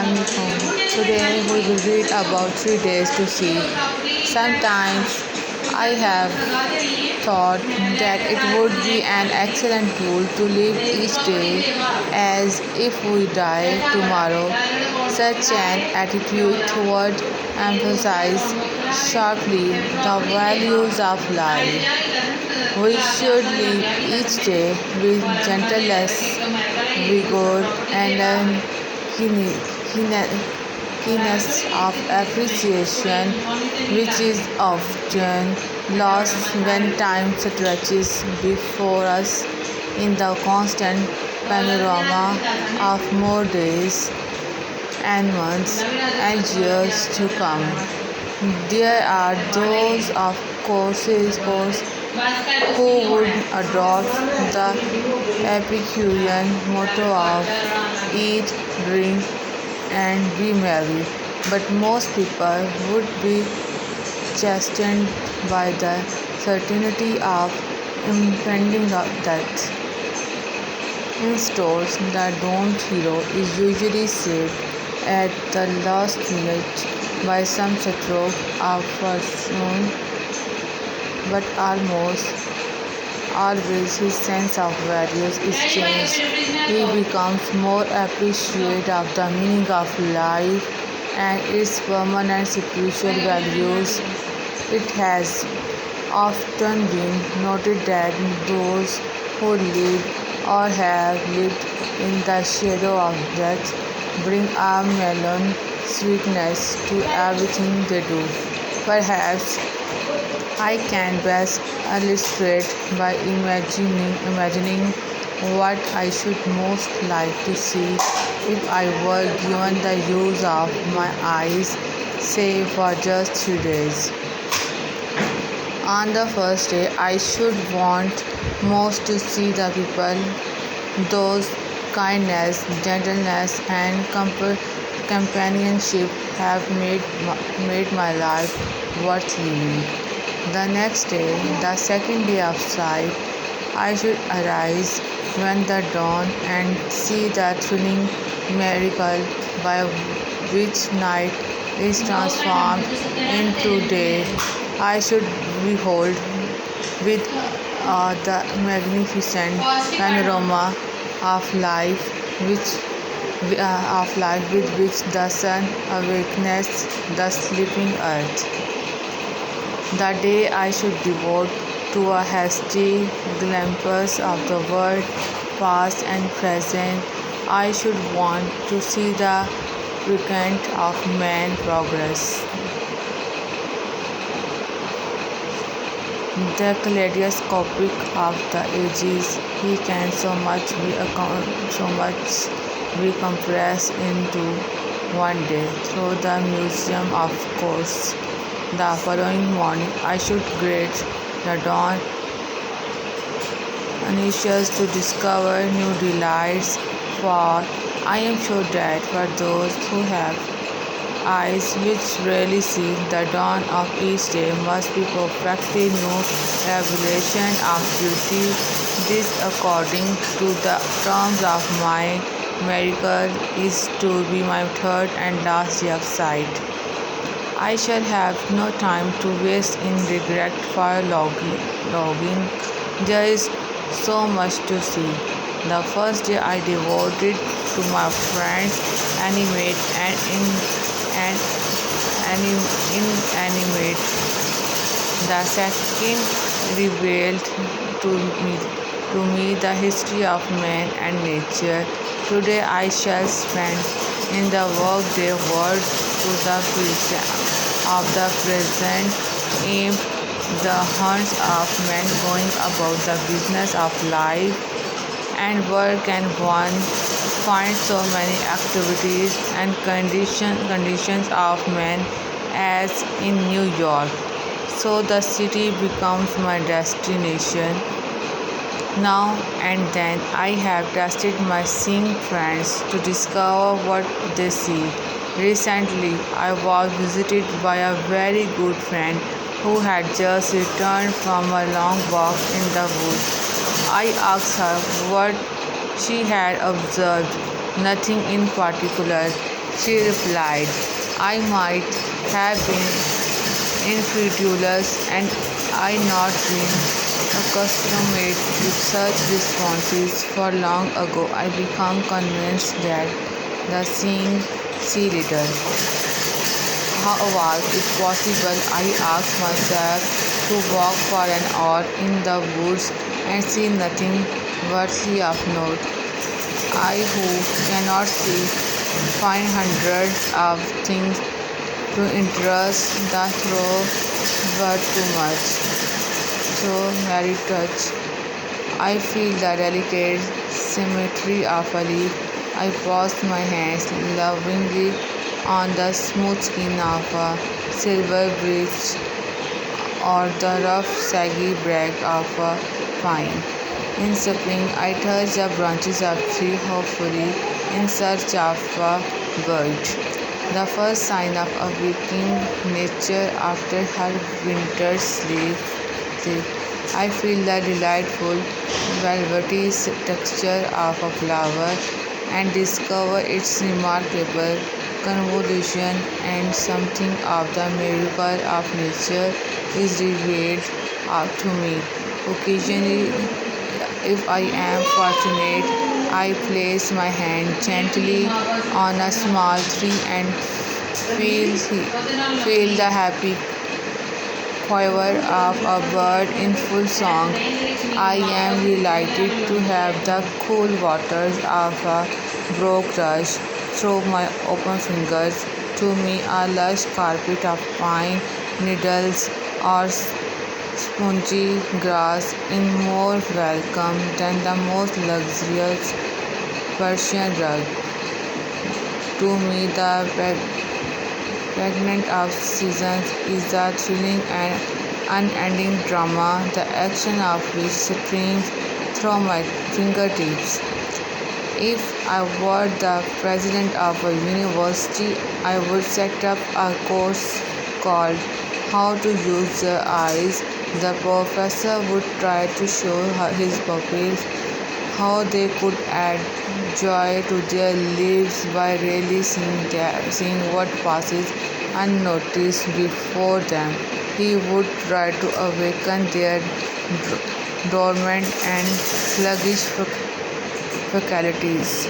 Today we will read about 3 days to see. Sometimes I have thought that it would be an excellent tool to live each day as if we die tomorrow. Such an attitude toward emphasize sharply the values of life. We should live each day with gentleness, vigor, and a keenness of appreciation, which is often lost when time stretches before us in the constant panorama of more days and months and years to come. There are those, of course, who would adopt the Epicurean motto of eat, drink, and be merry, but most people would be chastened by the certainty of impending death. In stores, the doomed hero is usually saved at the last minute by some stroke of fortune, but almost always his sense of values is changed. He becomes more appreciative of the meaning of life and its permanent spiritual values. It has often been noted that those who live or have lived in the shadow of death bring a melon sweetness to everything they do. Perhaps I can best illustrate by imagining what I should most like to see if I were given the use of my eyes, say for just 3 days. On the first day, I should want most to see the people, those kindness, gentleness, and companionship have made my life worth living. The next day, the second day of sight, I should arise when the dawn and see the thrilling miracle by which night is transformed into day. I should behold with the magnificent panorama of life with which the sun awakens the sleeping earth. The day I should devote to a hasty glimpse of the world, past and present. I should want to see the beacon of man's progress. The kaleidoscopic of the ages, he can so much be compressed into one day through the museum, of course. The following morning, I should greet the dawn, anxious to discover new delights, for I am sure that for those who have eyes which rarely see, the dawn of each day must be perfectly new revelation of beauty. This, according to the terms of my miracle, is to be my third and last day of sight. I shall have no time to waste in regret for logging. There is so much to see. The first day I devoted to my friends, animate and inanimate. The second revealed to me the history of man and nature. Today I shall spend in the workday world to the present aim the hunts of men going about the business of life and work, and one finds so many activities and conditions of men as in New York. So the city becomes my destination. Now and then I have tested my seeing friends to discover what they see. Recently, I was visited by a very good friend who had just returned from a long walk in the woods. I asked her what she had observed. Nothing in particular, She replied, I might have been incredulous and I not been accustomed with such responses for long ago. I become convinced that the seeing sea leader. How was it possible, I asked myself, to walk for an hour in the woods and see nothing worthy of note? I who cannot see find hundreds of things to interest the throw were too much. So very touch. I feel the delicate symmetry of a leaf. I passed my hands lovingly on the smooth skin of a silver birch or the rough saggy brag of a pine. In spring, I touch the branches of tree hopefully in search of a bird. The first sign of awakening nature after her winter sleep. I feel the delightful velvety texture of a flower and discover its remarkable convolution, and something of the miracle of nature is revealed to me. Occasionally, if I am fortunate, I place my hand gently on a small tree and feel the happy quiver of a bird in full song. I am delighted to have the cool waters of a brook rush through my open fingers. To me, a lush carpet of pine needles or spongy grass is more welcome than the most luxurious Persian rug. To me, the pregnant of seasons is the thrilling and unending drama, the action of which streams through my fingertips. If I were the president of a university, I would set up a course called How to Use Your Eyes. The professor would try to show his pupils how they could add joy to their lives by really seeing what passes unnoticed before them. He would try to awaken their dormant and sluggish faculties.